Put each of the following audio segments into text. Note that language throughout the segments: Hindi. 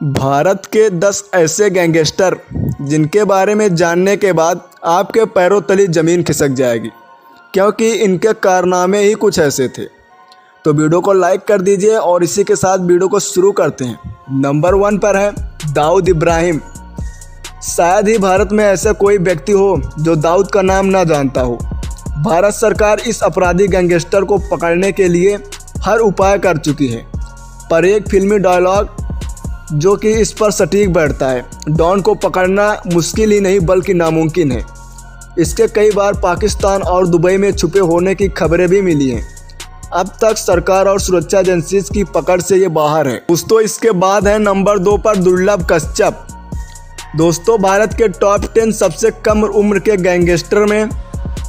भारत के 10 ऐसे गैंगस्टर जिनके बारे में जानने के बाद आपके पैरों तले ज़मीन खिसक जाएगी, क्योंकि इनके कारनामे ही कुछ ऐसे थे। तो वीडियो को लाइक कर दीजिए और इसी के साथ वीडियो को शुरू करते हैं। नंबर 1 पर है दाऊद इब्राहिम। शायद ही भारत में ऐसा कोई व्यक्ति हो जो दाऊद का नाम ना जानता हो। भारत सरकार इस अपराधी गैंगस्टर को पकड़ने के लिए हर उपाय कर चुकी है, पर एक फिल्मी डायलॉग जो कि इस पर सटीक बैठता है। डॉन को पकड़ना मुश्किल ही नहीं बल्कि नामुमकिन है। इसके कई बार पाकिस्तान और दुबई में छुपे होने की खबरें भी मिली हैं। अब तक सरकार और सुरक्षा एजेंसी की पकड़ से ये बाहर है। दोस्तों, इसके बाद है नंबर 2 पर दुर्लभ कश्यप। दोस्तों, भारत के टॉप 10 सबसे कम उम्र के गैंगस्टर में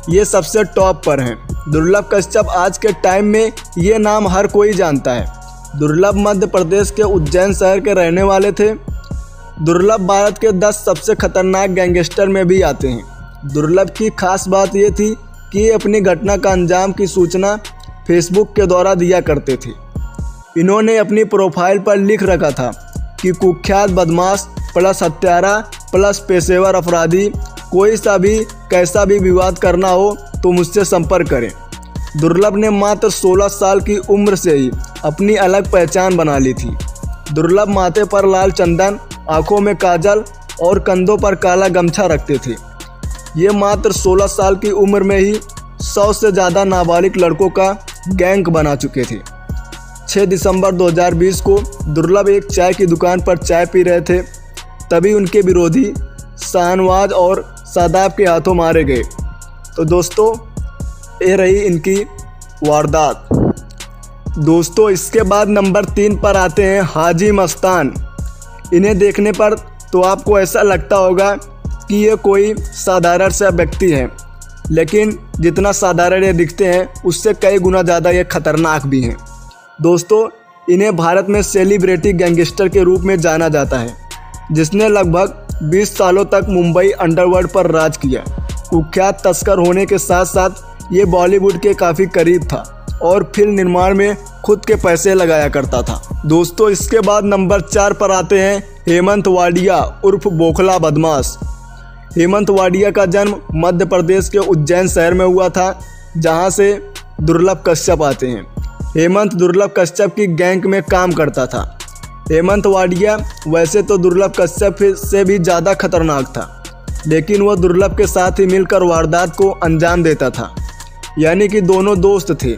ये सबसे टॉप पर हैं। दुर्लभ कश्यप आज के टाइम में ये नाम हर कोई जानता है। दुर्लभ मध्य प्रदेश के उज्जैन शहर के रहने वाले थे। दुर्लभ भारत के 10 सबसे खतरनाक गैंगस्टर में भी आते हैं। दुर्लभ की खास बात ये थी कि ये अपनी घटना का अंजाम की सूचना फेसबुक के द्वारा दिया करते थे। इन्होंने अपनी प्रोफाइल पर लिख रखा था कि कुख्यात बदमाश प्लस हत्यारा प्लस पेशेवर अपराधी, कोई सा भी कैसा भी विवाद करना हो तो मुझसे संपर्क करें। दुर्लभ ने मात्र 16 साल की उम्र से ही अपनी अलग पहचान बना ली थी। दुर्लभ माथे पर लाल चंदन, आंखों में काजल और कंधों पर काला गमछा रखते थे। ये मात्र 16 साल की उम्र में ही 100 से ज़्यादा नाबालिग लड़कों का गैंग बना चुके थे। 6 दिसंबर 2020 को दुर्लभ एक चाय की दुकान पर चाय पी रहे थे, तभी उनके विरोधी शाहनवाज और शादाब के हाथों मारे गए। तो दोस्तों, ये रही इनकी वारदात। दोस्तों, इसके बाद नंबर 3 पर आते हैं हाजी मस्तान। इन्हें देखने पर तो आपको ऐसा लगता होगा कि ये कोई साधारण सा व्यक्ति है, लेकिन जितना साधारण ये दिखते हैं उससे कई गुना ज़्यादा ये खतरनाक भी हैं। दोस्तों, इन्हें भारत में सेलिब्रिटी गैंगस्टर के रूप में जाना जाता है, जिसने लगभग 20 सालों तक मुंबई अंडरवर्ल्ड पर राज किया। कुख्यात तस्कर होने के साथ साथ ये बॉलीवुड के काफ़ी करीब था और फिल्म निर्माण में खुद के पैसे लगाया करता था। दोस्तों, इसके बाद नंबर 4 पर आते हैं हेमंत वाडिया उर्फ बोखला बदमाश। हेमंत वाडिया का जन्म मध्य प्रदेश के उज्जैन शहर में हुआ था, जहां से दुर्लभ कश्यप आते हैं। हेमंत दुर्लभ कश्यप की गैंग में काम करता था। हेमंत वाडिया वैसे तो दुर्लभ कश्यप से भी ज़्यादा खतरनाक था, लेकिन वह दुर्लभ के साथ ही मिलकर वारदात को अंजाम देता था, यानी कि दोनों दोस्त थे।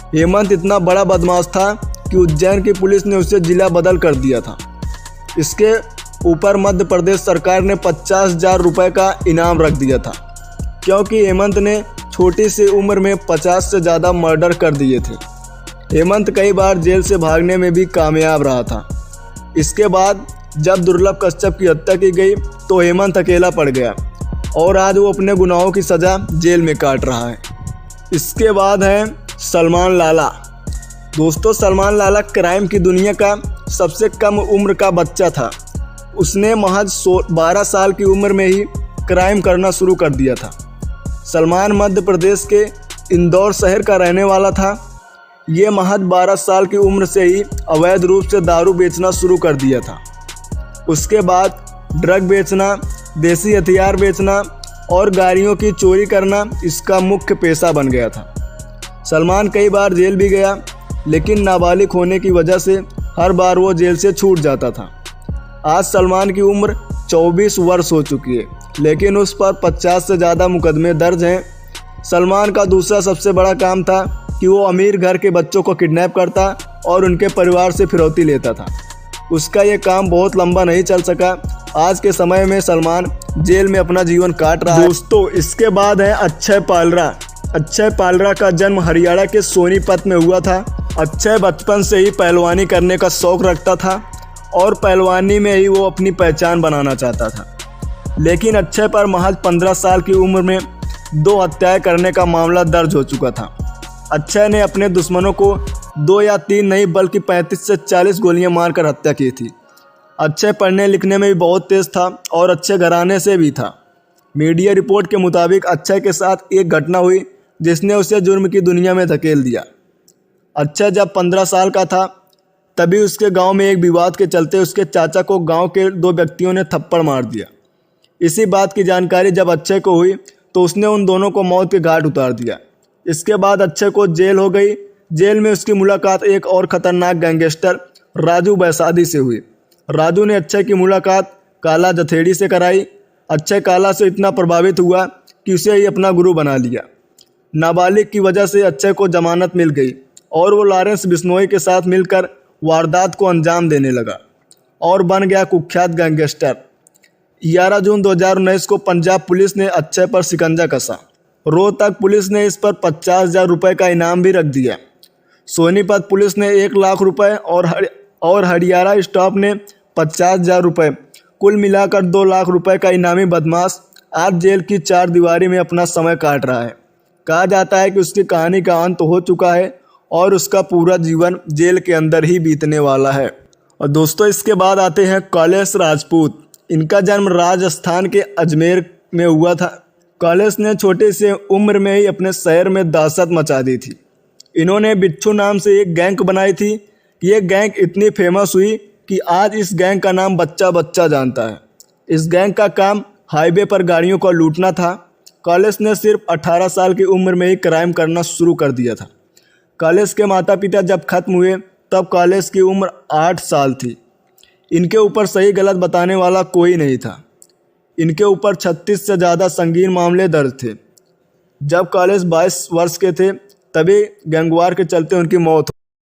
हेमंत इतना बड़ा बदमाश था कि उज्जैन की पुलिस ने उसे जिला बदल कर दिया था। इसके ऊपर मध्य प्रदेश सरकार ने 50,000 रुपये का इनाम रख दिया था, क्योंकि हेमंत ने छोटी सी उम्र में 50 से ज़्यादा मर्डर कर दिए थे। हेमंत कई बार जेल से भागने में भी कामयाब रहा था। इसके बाद जब दुर्लभ कश्यप की हत्या की गई तो हेमंत अकेला पड़ गया और आज वो अपने गुनाहों की सज़ा जेल में काट रहा है। इसके बाद है सलमान लाला। दोस्तों, सलमान लाला क्राइम की दुनिया का सबसे कम उम्र का बच्चा था। उसने महज 12 साल की उम्र में ही क्राइम करना शुरू कर दिया था। सलमान मध्य प्रदेश के इंदौर शहर का रहने वाला था। ये महज 12 साल की उम्र से ही अवैध रूप से दारू बेचना शुरू कर दिया था। उसके बाद ड्रग बेचना, देसी हथियार बेचना और गाड़ियों की चोरी करना इसका मुख्य पेशा बन गया था। सलमान कई बार जेल भी गया, लेकिन नाबालिग होने की वजह से हर बार वो जेल से छूट जाता था। आज सलमान की उम्र 24 वर्ष हो चुकी है, लेकिन उस पर 50 से ज़्यादा मुकदमे दर्ज हैं। सलमान का दूसरा सबसे बड़ा काम था कि वो अमीर घर के बच्चों को किडनैप करता और उनके परिवार से फिरौती लेता था। उसका ये काम बहुत लंबा नहीं चल सका। आज के समय में सलमान जेल में अपना जीवन काट रहा है। दोस्तों, इसके बाद है अक्षय पालरा। अक्षय पालरा का जन्म हरियाणा के सोनीपत में हुआ था। अक्षय बचपन से ही पहलवानी करने का शौक रखता था और पहलवानी में ही वो अपनी पहचान बनाना चाहता था। लेकिन अक्षय पर महज 15 साल की उम्र में 2 हत्याएं करने का मामला दर्ज हो चुका था। अक्षय ने अपने दुश्मनों को 2 या 3 नहीं बल्कि 35 से 40 गोलियां मारकर हत्या की थी। अक्षय पढ़ने लिखने में भी बहुत तेज था और अच्छे घराने से भी था। मीडिया रिपोर्ट के मुताबिक अक्षय के साथ एक घटना हुई जिसने उसे जुर्म की दुनिया में धकेल दिया। अक्षय जब 15 साल का था तभी उसके गांव में एक विवाद के चलते उसके चाचा को गांव के 2 व्यक्तियों ने थप्पड़ मार दिया। इसी बात की जानकारी जब अक्षय को हुई तो उसने उन दोनों को मौत के घाट उतार दिया। इसके बाद अक्षय को जेल हो गई। जेल में उसकी मुलाकात एक और खतरनाक गैंगस्टर राजू बैसादी से हुई। राजू ने अक्षय की मुलाकात काला जथेड़ी से कराई। अक्षय काला से इतना प्रभावित हुआ कि उसे ही अपना गुरु बना लिया। नाबालिग की वजह से अक्षय को जमानत मिल गई और वो लॉरेंस बिश्नोई के साथ मिलकर वारदात को अंजाम देने लगा और बन गया कुख्यात गैंगस्टर। 11 जून 2019 को पंजाब पुलिस ने अक्षय पर शिकंजा कसा। रोहतक पुलिस ने इस पर 50,000 रुपये का इनाम भी रख दिया। सोनीपत पुलिस ने 1 लाख रुपये और हरियाणा स्टाफ ने 50,000 रुपये, कुल मिलाकर 2 लाख रुपये का इनामी बदमाश आज जेल की 4 दीवारी में अपना समय काट रहा है। कहा जाता है कि उसकी कहानी का अंत हो चुका है और उसका पूरा जीवन जेल के अंदर ही बीतने वाला है। और दोस्तों, इसके बाद आते हैं कॉलेश राजपूत। इनका जन्म राजस्थान के अजमेर में हुआ था। कॉलेश ने छोटे से उम्र में ही अपने शहर में दहशत मचा दी थी। इन्होंने बिच्छू नाम से एक गैंग बनाई थी। ये गैंग इतनी फेमस हुई कि आज इस गैंग का नाम बच्चा बच्चा जानता है। इस गैंग का काम हाईवे पर गाड़ियों को लूटना था। कॉलेश ने सिर्फ 18 साल की उम्र में ही क्राइम करना शुरू कर दिया था। कॉलेश के माता पिता जब खत्म हुए तब कॉलेश की उम्र 8 साल थी। इनके ऊपर सही गलत बताने वाला कोई नहीं था। इनके ऊपर 36 से ज़्यादा संगीन मामले दर्ज थे। जब कॉलेश 22 वर्ष के थे तभी गैंगवार के चलते उनकी मौत